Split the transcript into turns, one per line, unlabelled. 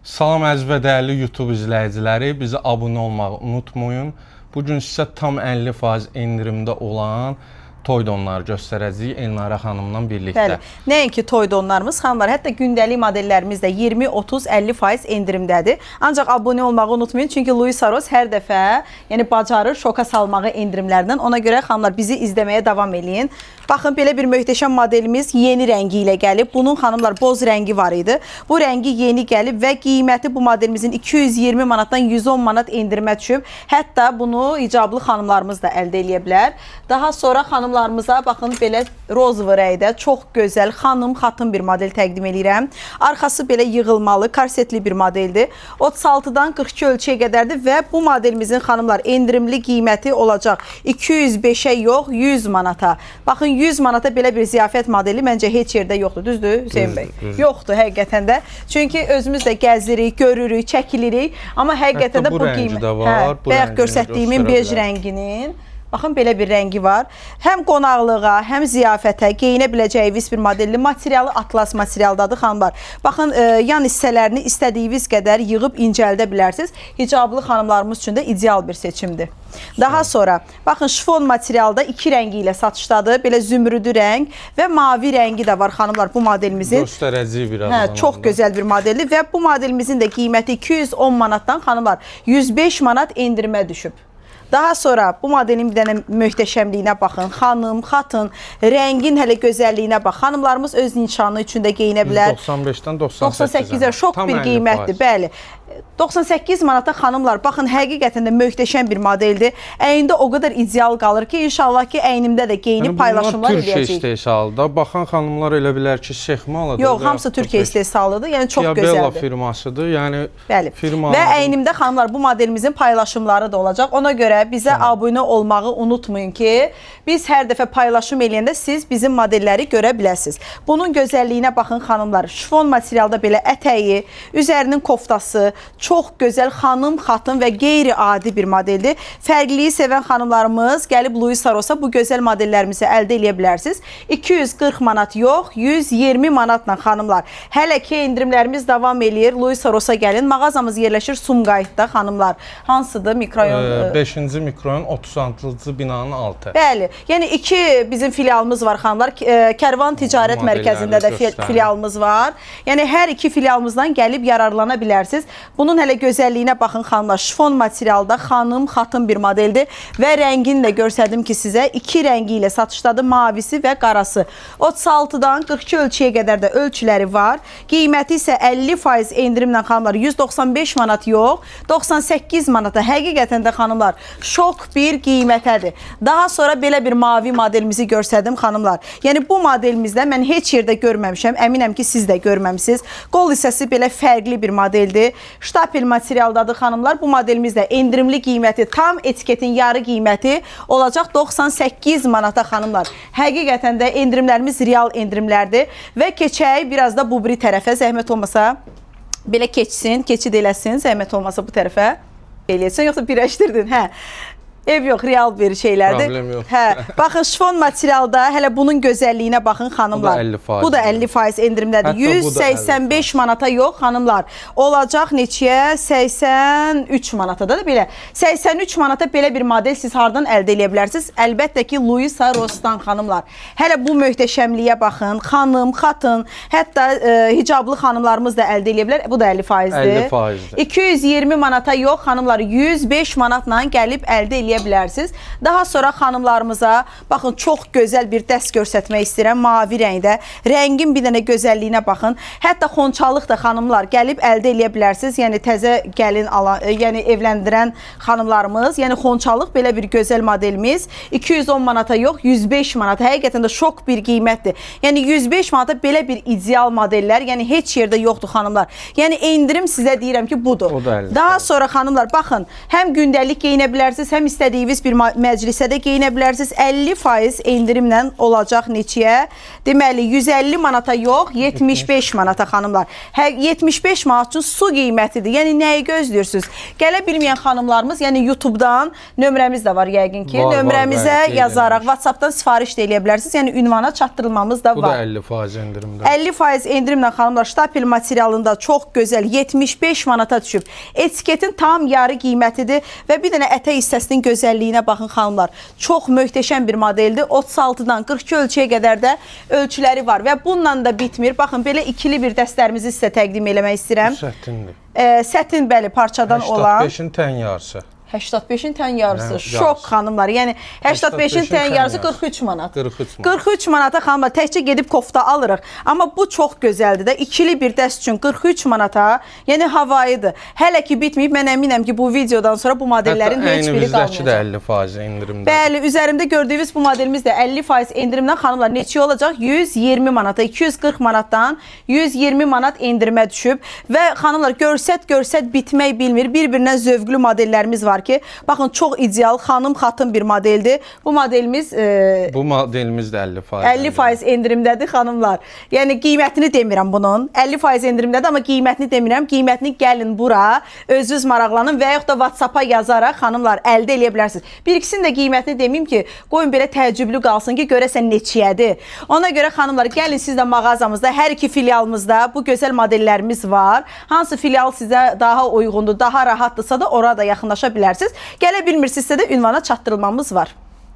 Salam əziz və dəyərli YouTube izləyiciləri, bizi abunə olmağı unutmayın. Bugün sizə tam 50% endirimdə olan toy donları göstərəcəyik Elnara xanımla birlikdə.
Bəli, nəinki toy donlarımız, xanımlar, hətta gündəlik modellərimiz də 20, 30, 50% endirimdədir. Ancaq abunə olmağı unutmayın, çünki Louis Saros hər dəfə bacarır şoka salmağı endirimlərdən. Ona görə xanımlar bizi izləməyə davam eləyin. Baxın, belə bir möhtəşəm modelimiz yeni rəngi ilə gəlib. Bunun xanımlar boz rəngi var idi. Bu rəngi yeni gəlib və qiyməti bu modelimizin 220 manatdan 110 manat endirimə düşüb. Hətta bunu icablı xanımlarımız da əldə eləyə bilər. Daha sonra xanımlarımıza baxın, belə rozov rəngdə çox gözəl xatın bir model təqdim edirəm. Arxası belə yığılmalı, karsetli bir modeldir. 36-dan 42 ölçüyə qədərdir və bu modelimizin xanımlar endirimli qiyməti olacaq 205-ə yox, 100 manata. Baxın, 100 manata belə bir ziyafət modeli məncə heç yerdə yoxdur, düzdür Hüseyin bəy? Yoxdur həqiqətən də. Çünki özümüz də gəzirik, görürük, çəkilirik. Amma həqiqətən də bu qiymət. Bayaq göstərdiyim bej rənginin. Baxın, belə bir rəngi var. Həm qonaqlığa, həm ziyafətə geyinə biləcəyiniz bir modelli. Materialı atlas materialdadır, xanımlar. Baxın, yan hissələrini istədiyiniz qədər yığıb incəldə bilərsiniz. Hicablı xanımlarımız üçün də ideal bir seçimdir. Daha sonra, baxın, şifon materialda iki rəngi ilə satışdadır. Belə zümrüdü rəng və mavi rəngi də var, xanımlar, bu modelimizin.
Göstərəcək biraz.
Çox gözəl bir modeldir və bu modelimizin də qiyməti 210 manatdan, xanımlar, 105 manat endirimə düşüb. Daha sonra bu modelin bir dənə möhtəşəmliyinə baxın. Xanım, xatın, rəngin hələ gözəlliyinə bax. Xanımlarımız öz nişanı üçün də geyinə bilər.
95-dən 98-ə.
98-ə şok bir qiymətdir, bəli. 98 manata xanımlar, baxın, həqiqətən də möhtəşəm bir modeldir. Əynində o qədər ideal qalır ki, inşallah ki, əynimdə də geyinib paylaşımlar edəcəyik.
Türkiyə istehsalıdır. Baxan xanımlar elə bilər ki, Şexmalıdır.
Yox, hamısı Türkiyə istehsalıdır. Yəni çox gözəldir.
Bella firmasıdır. Yəni
firma. Və əynimdə xanımlar bu modelimizin paylaşımları da olacaq. Ona görə bizə abunə olmağı unutmayın ki, biz hər dəfə paylaşım eləyəndə siz bizim modelləri görə biləsiniz. Bunun gözəlliyinə baxın, xanımlar. Şifon materialda belə ətəyi, üzərinin koftası, çox gözəl xanım, xatın və qeyri-adi bir modeldir. Fərqliyi sevən xanımlarımız gəlib Louis Saros'a bu gözəl modellərimizi əldə eləyə bilərsiniz. 240 manat yox, 120 manatla xanımlar. Hələ ki, endirimlərimiz davam eləyir. Louis Saros'a gəlin. Mağazamız yerləşir Sumqayıtda, xanımlar. Hansıdır? Mikroyon...
5-ci mikroyon 36-cı binanın altı.
Bəli. Yəni, iki bizim filialımız var, xanımlar. Kərvan Ticarət Mərkəzində də filialımız var. Yəni, hər iki filialımızdan gəlib yararlana bilərsiniz. Bunun hələ gözəlliyinə baxın, xanımlar. Şifon materialda xanım, xatın bir modeldir və rəngini də görsədim ki, sizə iki rəngi ilə satışdadır, mavisi və qarası. 36-dan 42 ölçüyə qədər də ölçüləri var. Qiyməti isə 50% endirimlə, xanımlar, 195 manat yox, 98 manata. Həqiqətən də, xanımlar, şok bir qiymətədir. Daha sonra belə bir mavi modelimizi görsədim, xanımlar. Yəni, bu modelimizdə mən heç yerdə görməmişəm. Əminəm ki, siz də görməmişsiniz. Qol hissəsi belə fərqli bir modeldir. Ştapel materialdadır, xanımlar. Bu modelimiz də endirimli qiyməti, tam etiketin yarı qiyməti olacaq 98 manata, xanımlar. Həqiqətən də endirimlərimiz real endirimlərdir. Və keçək biraz da bu biri tərəfə, zəhmət olmasa belə keçsin, keçid eləsin, zəhmət olmasa bu tərəfə eləyəsin, yoxsa birləşdirdin, hə. Ev yox, real bir şeylərdir.
Problem yox.
Hə, baxın, şifon materialda hələ bunun gözəlliyinə baxın, xanımlar. Bu da 50% endirimdədir. 185 manata yox, xanımlar. Olacaq neçəyə? 83 manata da belə. 83 manata belə bir model siz hardan əldə edə bilərsiniz? Əlbəttə ki, Louis Saros'dan, xanımlar. Hələ bu möhtəşəmliyə baxın. Xanım, xatın, hətta hicablı xanımlarımız da əldə edə bilər. Bu da 50%dir.
50%dir.
220 manata yox, xanımlar. 105 manatla gəlib əldə edə bilərsiniz. Daha sonra xanımlarımıza baxın, çox gözəl bir dəst göstərmək istəyirəm mavi rəngdə. Rəngin bir dənə gözəlliyinə baxın. Hətta xonçalıq da xanımlar gəlib əldə eləyə bilərsiniz. Yəni təzə gəlin alan, yəni evləndirən xanımlarımız, yəni xonçalıq belə bir gözəl modelimiz 210 manata yox, 105 manata. Həqiqətən də şok bir qiymətdir. Yəni 105 manata belə bir ideal modellər, yəni heç yerdə yoxdur, xanımlar. Yəni endirim sizə deyirəm ki, budur. Daha sonra xanımlar baxın, həm gündəlik geyinə bilərsiniz, həm istədiyiniz istədiyiniz bir məclisə də geyinə bilərsiniz. 50% endirimlə olacaq neçəyə? Deməli 150 manata yox, 75 manata xanımlar. 75 manat üçün su qiymətidir. Yəni nəyi gözləyirsiniz? Gələ bilməyən xanımlarımız, yəni YouTube-dan nömrəmiz də var yəqin ki. Nömrəmizə yazaraq WhatsApp-dan sifariş də eləyə bilərsiniz. Yəni ünvana çatdırılmamız da var.
Bu da 50% endirimdə.
50% endirimlə xanımlar ştapel materialında çox gözəl 75 manata düşüb. Etiketin tam yarı qiymətidir və bir dənə ətək hissəsinin gözəlliyinə baxın xanımlar. Çox möhtəşəm bir modeldir. 36-dan 42 ölçüyə qədər də ölçüləri var və bununla da bitmir. Baxın, belə ikili bir dəstlərimizi sizə təqdim eləmək istəyirəm.
Bu sətindir.
Sətin bəli parçadan olan.
85-in tən yarısı.
85-in tən yarısı. Şok xanımlar. Yəni 85-in tən yarısı 43 manat. 43 manata xanımlar təkcə gedib kofta alırıq. Amma bu çox gözəldir də. İkili bir dəst üçün 43 manata. Yəni havayıdır. Hələ ki bitməyib. Mən əminəm ki bu videodan sonra bu modellərin heç biri qalmayacaq.
Hətta əynimizdəki də 50% endirimdə.
Bəli, üzərimdə gördüyünüz bu modelimiz də 50% endirimdən xanımlar neçə olacaq? 120 manata, 240 manatdan 120 manat endirimə düşüb və xanımlar görsət bitmək bilmir. Bir-birinə zövqlü modellərimiz var ki, baxın çox ideal xanım-xatın bir modeldir. Bu modelimiz
bu modelimiz də
50% endirimdədir xanımlar. Yəni qiymətini demirəm bunun. 50% endirimdədir, amma qiymətini demirəm. Qiymətini gəlin bura, özünüz maraqlanın və yaxud da WhatsApp-a yazaraq xanımlar əldə eləyə bilərsiniz. Bir ikisinin də qiymətini deməyim ki, qoyun belə təəccüblü qalsın ki, görəsən neçəyədir. Ona görə xanımlar, gəlin siz də mağazamızda, hər iki filialımızda bu gözəl modellərimiz var. Hansı filial sizə daha uyğundur, daha rahatdırsa da orada yaxınlaşa bilərsiniz. Gələ bilmirsinizsə də ünvana çatdırılmamız var.